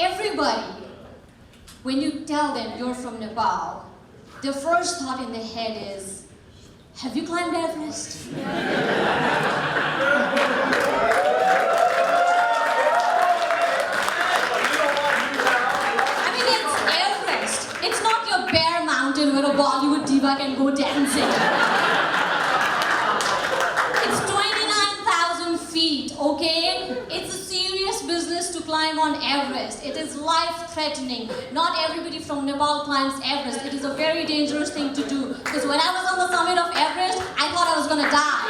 Everybody, when you tell them you're from Nepal, the first thought in their head is, have you climbed Everest? I mean, it's Everest. It's not your bare mountain where a Bollywood diva can go dancing. It's 29,000 feet, okay? It's a serious business to climb on Everest. It is life-threatening. Not everybody from Nepal climbs Everest. It is a very dangerous thing to do. Because when I was on the summit of Everest, I thought I was gonna die.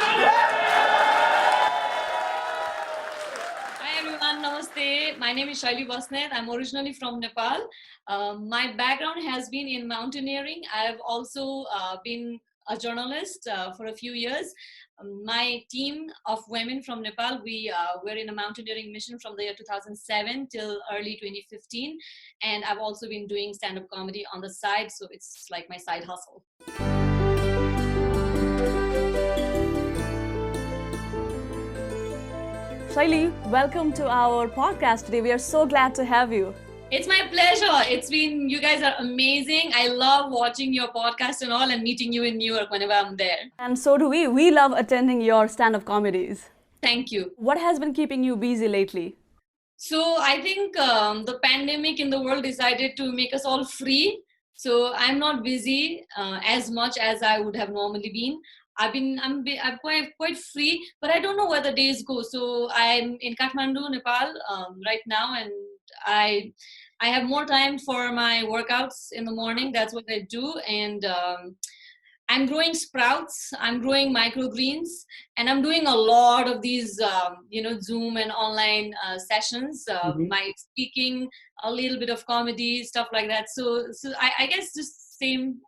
Hi everyone, namaste. My name is Shailee Basnet. I'm originally from Nepal. My background has been in mountaineering. I've also been a journalist for a few years. My team of women from Nepal, we were in a mountaineering mission from the year 2007 till early 2015. And I've also been doing stand-up comedy on the side, so it's like my side hustle. Shailee, welcome to our podcast today. We are so glad to have you. It's my pleasure. You guys are amazing. I love watching your podcast and all and meeting you in New York whenever I'm there. And so do we. We love attending your stand-up comedies. Thank you. What has been keeping you busy lately? So I think the pandemic in the world decided to make us all free. So I'm not busy as much as I would have normally been. I'm quite free, but I don't know where the days go. So I'm in Kathmandu, Nepal right now, and I have more time for my workouts in the morning. That's what I do, and I'm growing sprouts. I'm growing microgreens, and I'm doing a lot of these, Zoom and online sessions. My speaking, a little bit of comedy, stuff like that. So I guess just same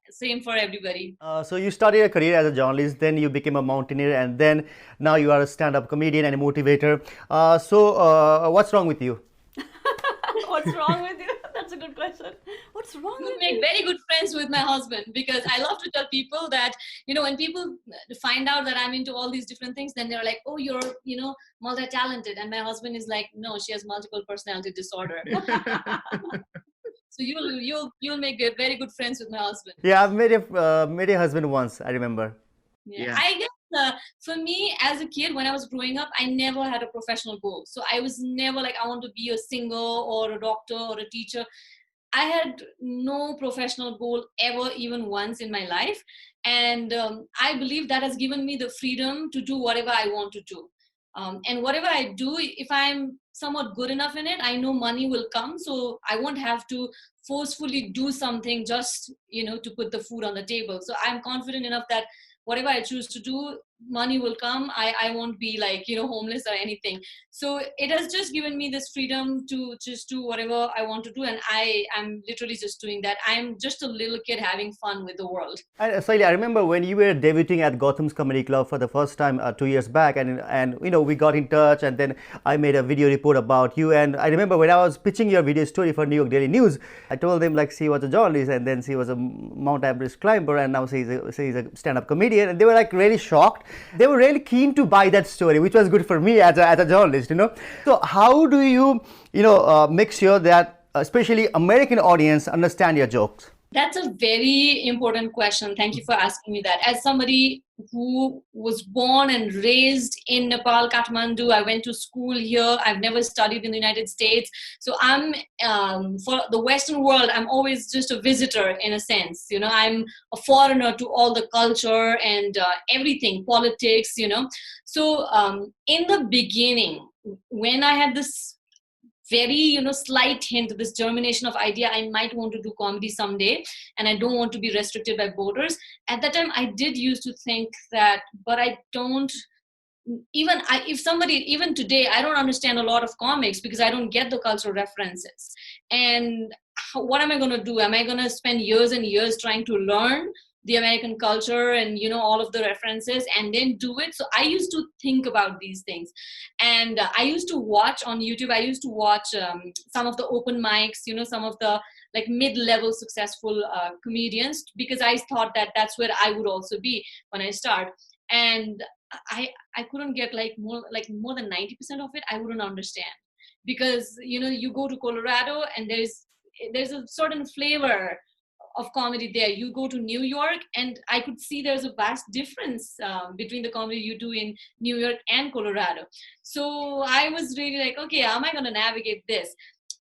for everybody. So you started your career as a journalist, then you became a mountaineer, and then now you are a stand-up comedian and a motivator. What's wrong with you? What's wrong with you? That's a good question. What's wrong with you? I make very good friends with my husband because I love to tell people that, when people find out that I'm into all these different things, then they're like, oh, you're, multi-talented. And my husband is like, no, she has multiple personality disorder. So you'll make very good friends with my husband. Yeah, I've met your husband once, I remember. Yeah. I guess for me as a kid, when I was growing up, I never had a professional goal. So I was never like, I want to be a singer or a doctor or a teacher. I had no professional goal ever, even once in my life. And I believe that has given me the freedom to do whatever I want to do. And whatever I do, if I'm somewhat good enough in it, I know money will come. So I won't have to forcefully do something just, to put the food on the table. So I'm confident enough that whatever I choose to do, money will come. I won't be like, homeless or anything. So it has just given me this freedom to just do whatever I want to do. And I'm literally just doing that. I'm just a little kid having fun with the world. And Shailee, I remember when you were debuting at Gotham's Comedy Club for the first time 2 years back, and we got in touch, and then I made a video report about you. And I remember when I was pitching your video story for New York Daily News, I told them like she was a journalist, and then she was a Mount Everest climber, and now she's a stand-up comedian, and they were like really shocked. They were really keen to buy that story, which was good for me as a journalist, So how do you, make sure that especially American audience understand your jokes? That's a very important question. Thank you for asking me that. As somebody who was born and raised in Nepal, Kathmandu, I went to school here. I've never studied in the United States. So I'm, for the Western world, I'm always just a visitor in a sense. I'm a foreigner to all the culture and everything, politics, So in the beginning, when I had this very slight hint, this germination of idea, I might want to do comedy someday and I don't want to be restricted by borders. At that time I did used to think that, but I don't, even today, I don't understand a lot of comics because I don't get the cultural references. And what am I going to do? Am I going to spend years and years trying to learn the American culture and all of the references and then do it? So I used to think about these things, and I used to watch on YouTube. I used to watch some of the open mics, some of the like mid-level successful comedians, because I thought that that's where I would also be when I start. And I couldn't get more than 90% of it. I wouldn't understand. because you go to Colorado and there's a certain flavor of comedy there. You go to New York, and I could see there's a vast difference between the comedy you do in New York and Colorado. So I was really like, okay, how am I going to navigate this?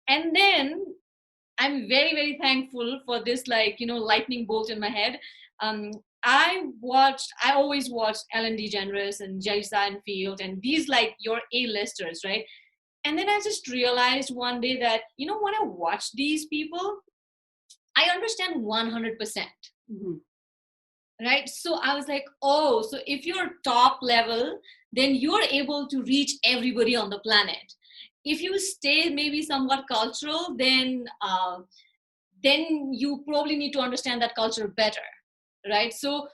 And then I'm very, very thankful for this, like, lightning bolt in my head. I always watched Ellen DeGeneres and Jerry Seinfeld and these, like, your A-listers, right? And then I just realized one day that, when I watch these people, I understand 100%. Mm-hmm. Right? So I was like, oh, so if you're top level, then you're able to reach everybody on the planet. If you stay maybe somewhat cultural, then you probably need to understand that culture better, right? So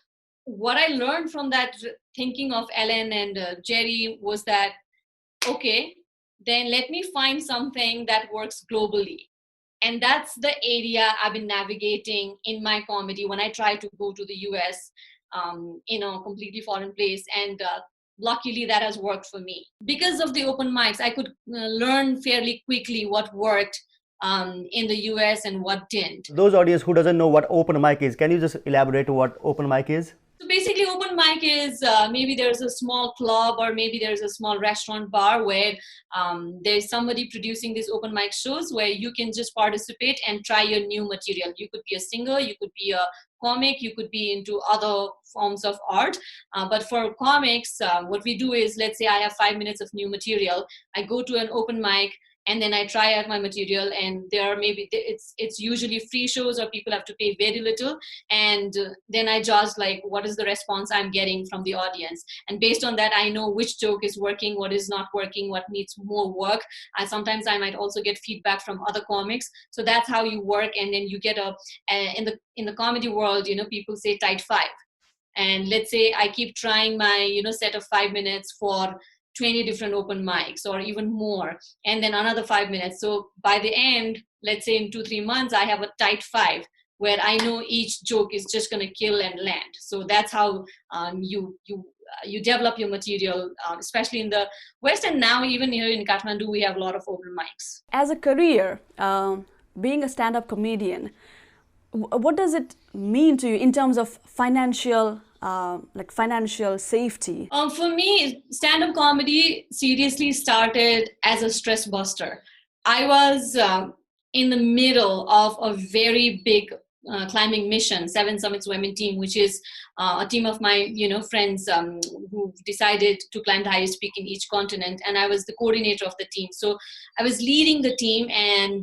what I learned from that thinking of Ellen and Jerry was that, okay, then let me find something that works globally. And that's the area I've been navigating in my comedy when I try to go to the US in a completely foreign place. And luckily that has worked for me. Because of the open mics, I could learn fairly quickly what worked in the US and what didn't. Those audience who doesn't know what open mic is, can you just elaborate what open mic is? So basically, open mic is maybe there's a small club or maybe there's a small restaurant bar where there's somebody producing these open mic shows where you can just participate and try your new material. You could be a singer, you could be a comic, you could be into other forms of art. But for comics, what we do is, let's say I have 5 minutes of new material. I go to an open mic, and then I try out my material, and there are maybe it's usually free shows or people have to pay very little, and then I judge like what is the response I'm getting from the audience, and based on that I know which joke is working, what is not working, what needs more work. Sometimes I might also get feedback from other comics, so that's how you work. And then you get in the comedy world, people say tight five, and let's say I keep trying my set of 5 minutes for 20 different open mics or even more, and then another 5 minutes. So by the end, let's say in 2-3 months, I have a tight 5 where I know each joke is just going to kill and land. So that's how you develop your material, especially in the West. And now even here in Kathmandu, we have a lot of open mics. As a career, being a stand-up comedian, what does it mean to you in terms of financial safety? For me, stand-up comedy seriously started as a stress buster. I was in the middle of a very big climbing mission, Seven Summits Women Team, which is a team of my friends who decided to climb the highest peak in each continent, and I was the coordinator of the team. So I was leading the team, and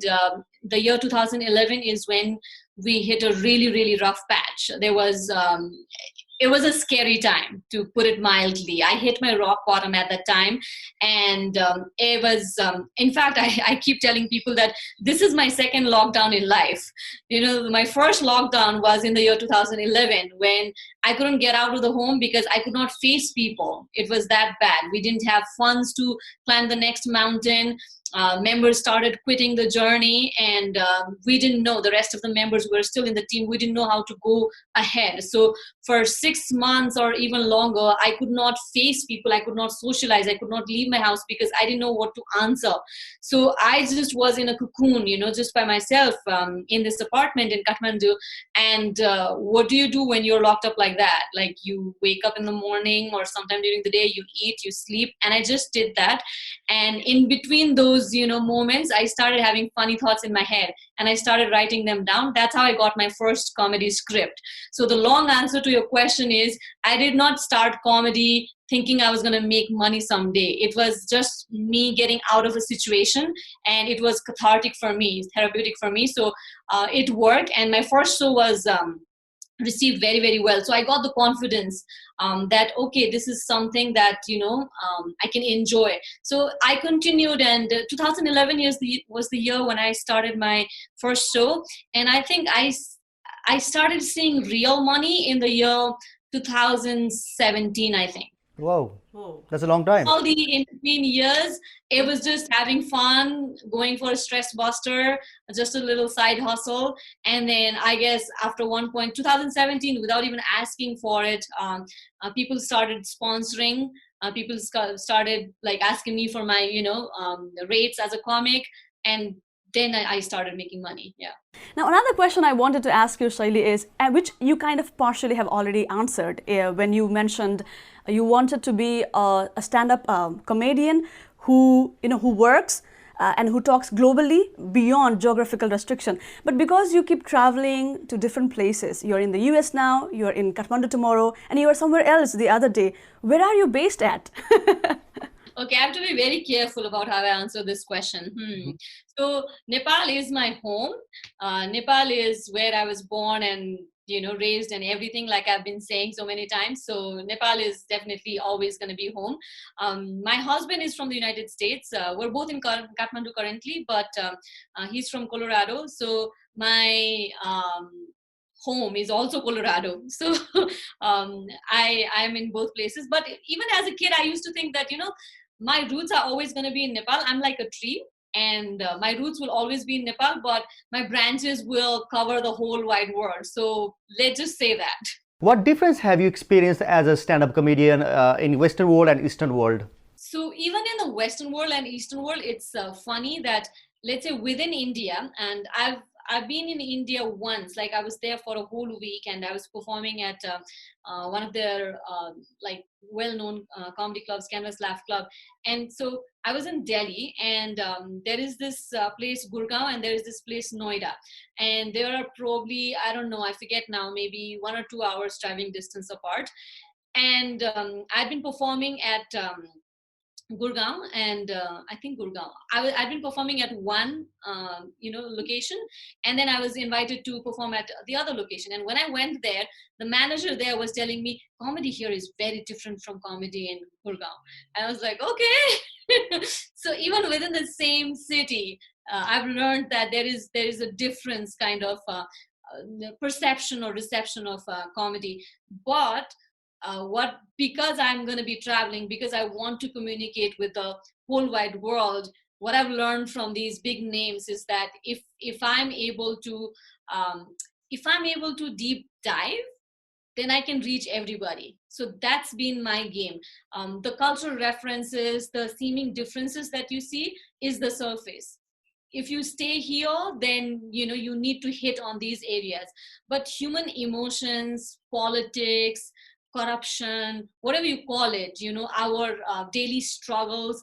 the year 2011 is when we hit a really, really rough patch. It was a scary time, to put it mildly. I hit my rock bottom at that time. And it was, in fact, I keep telling people that this is my second lockdown in life. My first lockdown was in the year 2011 when I couldn't get out of the home because I could not face people. It was that bad. We didn't have funds to climb the next mountain. Members started quitting the journey, and we didn't know, the rest of the members were still in the team, we didn't know how to go ahead. So for 6 months or even longer, I could not face people, I could not socialize, I could not leave my house because I didn't know what to answer. So I just was in a cocoon, just by myself in this apartment in Kathmandu. And what do you do when you're locked up like that? Like, you wake up in the morning or sometime during the day, you eat, you sleep, and I just did that. And in between those moments, I started having funny thoughts in my head, and I started writing them down. That's how I got my first comedy script. So the long answer to your question is, I did not start comedy thinking I was going to make money someday. It was just me getting out of a situation, and it was cathartic for me, therapeutic for me. So it worked, and my first show was received very, very well. So I got the confidence that, okay, this is something that, I can enjoy. So I continued, and 2011 was the year when I started my first show. And I think I started seeing real money in the year 2017, I think. Wow, that's a long time. All the in-between years, it was just having fun, going for a stress buster, just a little side hustle. And then I guess after one point, 2017, without even asking for it, people started sponsoring People started like asking me for my, rates as a comic, and then I started making money. Yeah. Now, another question I wanted to ask you, Shailee, is which you kind of partially have already answered when you mentioned you wanted to be a stand-up comedian who works and who talks globally beyond geographical restriction. But because you keep traveling to different places, you're in the US now, you're in Kathmandu tomorrow, and you were somewhere else the other day. Where are you based at? Okay, I have to be very careful about how I answer this question. So Nepal is my home. Nepal is where I was born and raised and everything, like I've been saying so many times. So Nepal is definitely always going to be home. My husband is from the United States. We're both in Kathmandu currently, but he's from Colorado. So my home is also Colorado. So I'm in both places. But even as a kid, I used to think that, my roots are always going to be in Nepal. I'm like a tree, and my roots will always be in Nepal, but my branches will cover the whole wide world. So let's just say that. What difference have you experienced as a stand-up comedian in Western world and Eastern world? So even in the Western world and Eastern world, it's funny that, let's say, within India, and I've been in India once, like I was there for a whole week, and I was performing at one of their like well-known comedy clubs, Canvas Laugh Club. And so I was in Delhi, and there is this place Gurgaon, and there is this place Noida, and there are probably, I don't know, I forget now, maybe 1 or 2 hours driving distance apart. And I'd been performing at Gurgaon, and I think Gurgaon. I'd been performing at one, location, and then I was invited to perform at the other location. And when I went there, the manager there was telling me, comedy here is very different from comedy in Gurgaon. And I was like, okay. So even within the same city, I've learned that there is a difference kind of perception or reception of comedy. But because I'm going to be traveling, because I want to communicate with the whole wide world, what I've learned from these big names is that if I'm able to deep dive, then I can reach everybody. So that's been my game. The cultural references, the seeming differences that you see is the surface. If you stay here, then you need to hit on these areas. But human emotions, politics, corruption, whatever you call it, our daily struggles,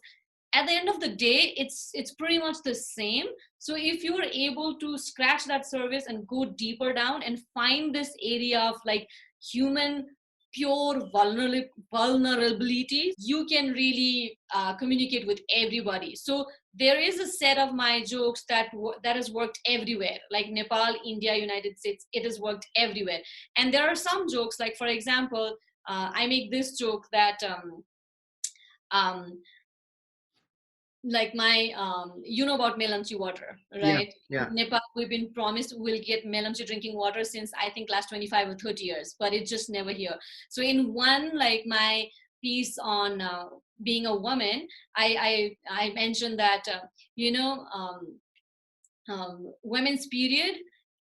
at the end of the day, it's pretty much the same. So if you're able to scratch that surface and go deeper down and find this area of like human pure vulnerability, you can really communicate with everybody. So there is a set of my jokes that has worked everywhere, like Nepal, India, United States. It has worked everywhere. And there are some jokes, like for example, I make this joke that like my about melamchi water, right? Yeah. Nepal, we've been promised we'll get melamchi drinking water since I think last 25 or 30 years, but it's just never here. So in one, like my piece on being a woman, I mentioned that women's period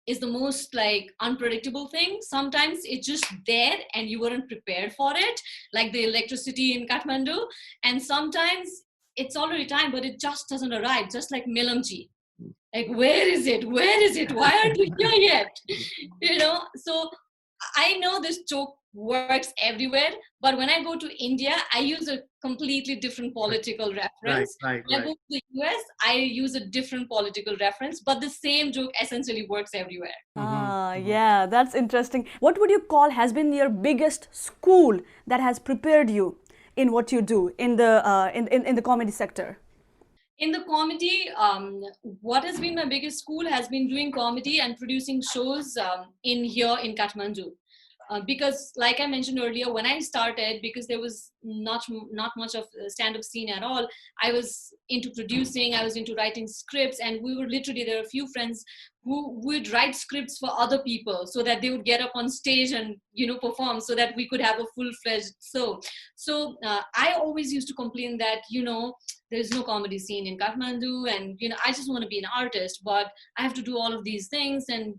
is the most like unpredictable thing. Sometimes it's just there and you weren't prepared for it, like the electricity in Kathmandu. And sometimes it's already time, but it just doesn't arrive, just like melamchi. Like, where is it? Why aren't you here yet? So I know this joke works everywhere, but when I go to India, I use a completely different political reference. Right. When I go to the US, I use a different political reference, but the same joke essentially works everywhere. Yeah, that's interesting. What would you call has been your biggest school that has prepared you in what you do in the comedy sector? In the comedy, what has been my biggest school has been doing comedy and producing shows in Kathmandu. Because like I mentioned earlier, when I started, because there was not much of stand-up scene at all, I was into producing, I was into writing scripts, and we were literally, there are a few friends who would write scripts for other people so that they would get up on stage and perform, so that we could have a full-fledged show. So I always used to complain that there's no comedy scene in Kathmandu, and I just want to be an artist, but I have to do all of these things, and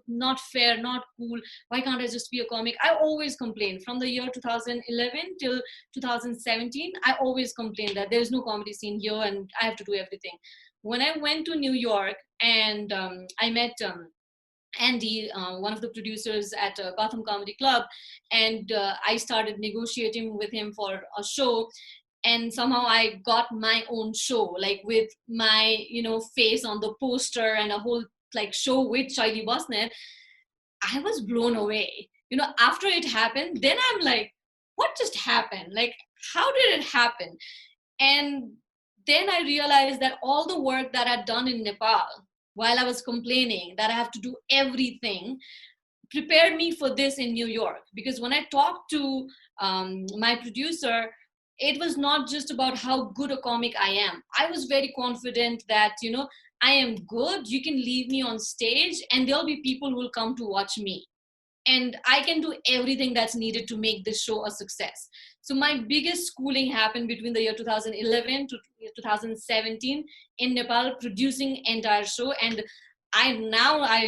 not fair, not cool. Why can't I just be a comic? I always complained from the year 2011 till 2017. I always complained that there's no comedy scene here and I have to do everything. When I went to New York and I met Andy, one of the producers at Gotham Comedy Club, and I started negotiating with him for a show. And somehow I got my own show, like with my face on the poster and a whole like show with Shailee Basnet. I was blown away. After it happened, then I'm like, what just happened? Like, how did it happen? And then I realized that all the work that I'd done in Nepal, while I was complaining that I have to do everything, prepared me for this in New York. Because when I talked to my producer, it was not just about how good a comic I am. I was very confident that, I am good. You can leave me on stage and there'll be people who will come to watch me. And I can do everything that's needed to make this show a success. So my biggest schooling happened between the year 2011 to 2017 in Nepal, producing entire show. And I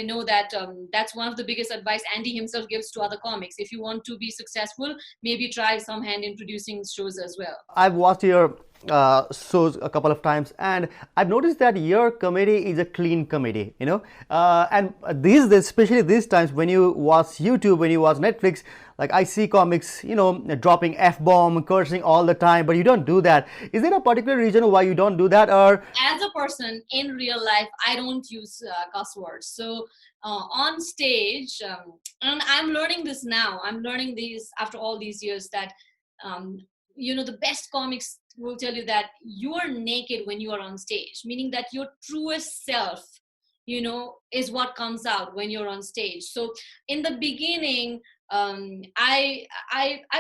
know that that's one of the biggest advice Andy himself gives to other comics. If you want to be successful, maybe try some hand in producing shows as well. I've watched your shows a couple of times, and I've noticed that your comedy is a clean comedy, and especially these times when you watch YouTube, when you watch Netflix, like I see comics, dropping F-bomb, cursing all the time, but you don't do that. Is there a particular reason why you don't do that? Or as a person in real life, I don't use cuss words. So on stage, and I'm learning this now. I'm learning these after all these years that, the best comics will tell you that you are naked when you are on stage, meaning that your truest self, is what comes out when you're on stage. So in the beginning, I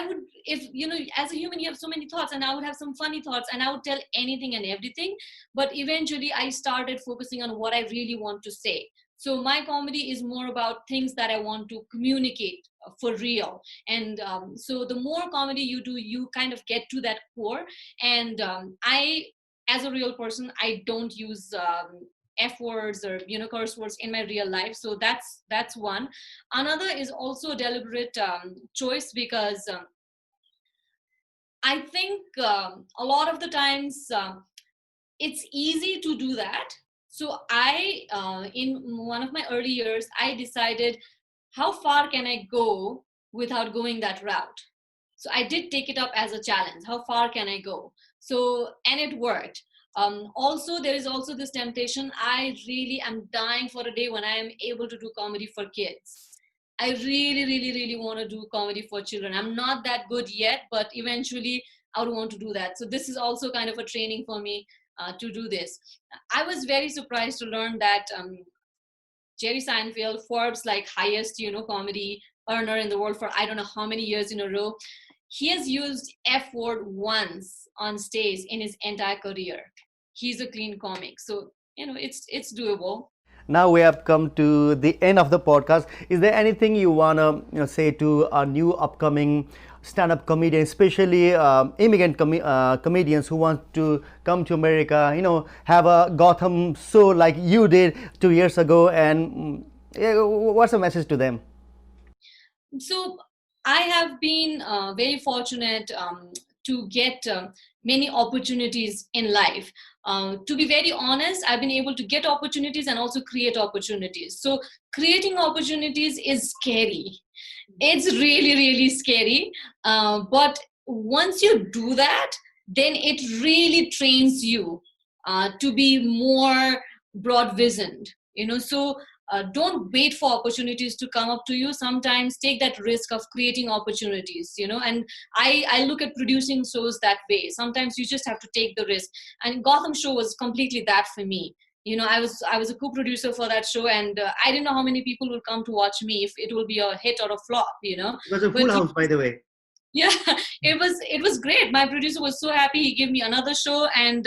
would, if as a human you have so many thoughts, and I would have some funny thoughts and I would tell anything and everything, but eventually I started focusing on what I really want to say. So my comedy is more about things that I want to communicate for real. And so the more comedy you do, you kind of get to that core. And I, as a real person, I don't use F words or curse words in my real life. So that's one. Another is also a deliberate choice, because I think a lot of the times it's easy to do that. So I, in one of my early years, I decided, how far can I go without going that route? So I did take it up as a challenge. How far can I go? So, and it worked. Also, there is also this temptation. I really am dying for a day when I am able to do comedy for kids. I really, really, really want to do comedy for children. I'm not that good yet, but eventually I would want to do that. So this is also kind of a training for me to do this. I was very surprised to learn that Jerry Seinfeld, Forbes like highest, comedy earner in the world for I don't know how many years in a row, he has used F word once on stage in his entire career. He's a clean comic. So, it's doable. Now we have come to the end of the podcast. Is there anything you want to say to our new upcoming stand-up comedians, especially immigrant comedians who want to come to America, have a Gotham show like you did 2 years ago, and what's the message to them? So I have been very fortunate to get many opportunities in life. To be very honest, I've been able to get opportunities and also create opportunities. So creating opportunities is scary. It's really, really scary. But once you do that, then it really trains you to be more broad visioned. So don't wait for opportunities to come up to you. Sometimes take that risk of creating opportunities, and I look at producing shows that way. Sometimes you just have to take the risk. And Gotham show was completely that for me. I was a co-producer for that show, and I didn't know how many people will come to watch me, if it will be a hit or a flop, It was a full house, by the way. Yeah, it was great. My producer was so happy. He gave me another show, and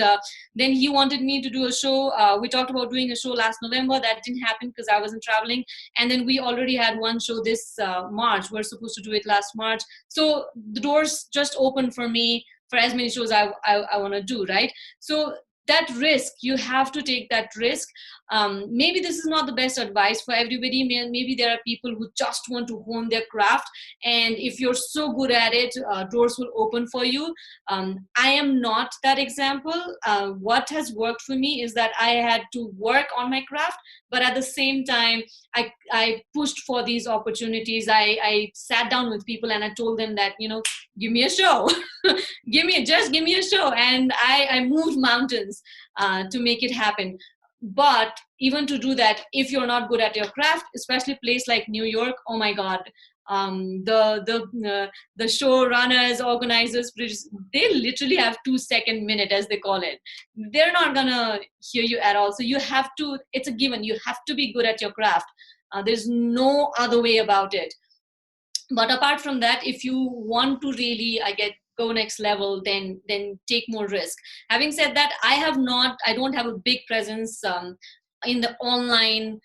then he wanted me to do a show. We talked about doing a show last November. That didn't happen because I wasn't traveling. And then we already had one show this March. We're supposed to do it last March. So the doors just opened for me for as many shows I want to do, right? So that risk, you have to take that risk. Maybe this is not the best advice for everybody. Maybe there are people who just want to hone their craft, and if you're so good at it, doors will open for you. I am not that example. What has worked for me is that I had to work on my craft, but at the same time, I pushed for these opportunities. I sat down with people and I told them that, give me a show. give me a show. And I moved mountains to make it happen. But even to do that, if you're not good at your craft, especially a place like New York, oh my God, the showrunners, organizers, producers, they literally have 2-second minute, as they call it. They're not gonna hear you at all. So you have to, it's a given, you have to be good at your craft. There's no other way about it. But apart from that, if you want to really go next level, then take more risk. Having said that, I don't have a big presence in the online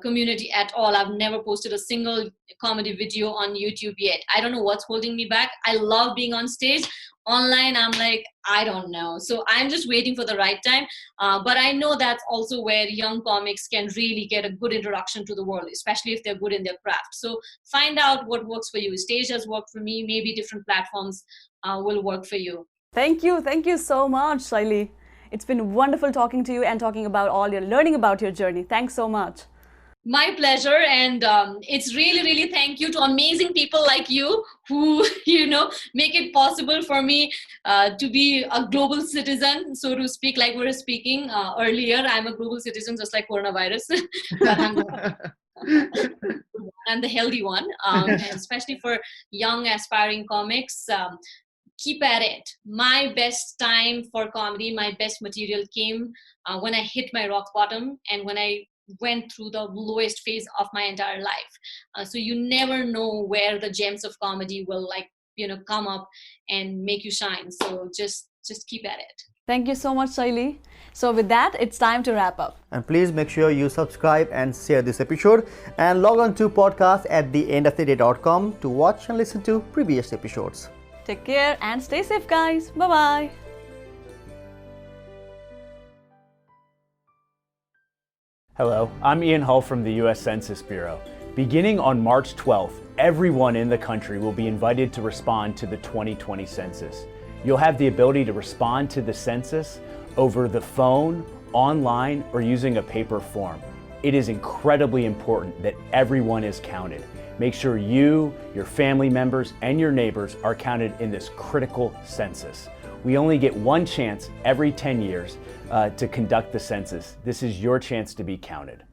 community at all. I've never posted a single comedy video on YouTube yet. I don't know what's holding me back. I love being on stage. Online, I'm like, I don't know. So I'm just waiting for the right time. But I know that's also where young comics can really get a good introduction to the world, especially if they're good in their craft. So find out what works for you. Stage has worked for me. Maybe different platforms will work for you. Thank you so much, Shailee. It's been wonderful talking to you and learning about your journey. Thanks so much. My pleasure. And it's really thank you to amazing people like you who, make it possible for me to be a global citizen, so to speak, like we were speaking earlier. I'm a global citizen, just like coronavirus. But I'm the healthy one, and especially for young aspiring comics. Keep at it. My best time for comedy, my best material came when I hit my rock bottom and when I went through the lowest phase of my entire life. So you never know where the gems of comedy will come up and make you shine. So just keep at it. Thank you so much, Shailee. So with that, it's time to wrap up. And please make sure you subscribe and share this episode, and log on to podcast@theendoftheday.com to watch and listen to previous episodes. Take care and stay safe, guys. Bye-bye. Hello, I'm Ian Hull from the U.S. Census Bureau. Beginning on March 12th, everyone in the country will be invited to respond to the 2020 census. You'll have the ability to respond to the census over the phone, online, or using a paper form. It is incredibly important that everyone is counted. Make sure you, your family members, and your neighbors are counted in this critical census. We only get one chance every 10 years to conduct the census. This is your chance to be counted.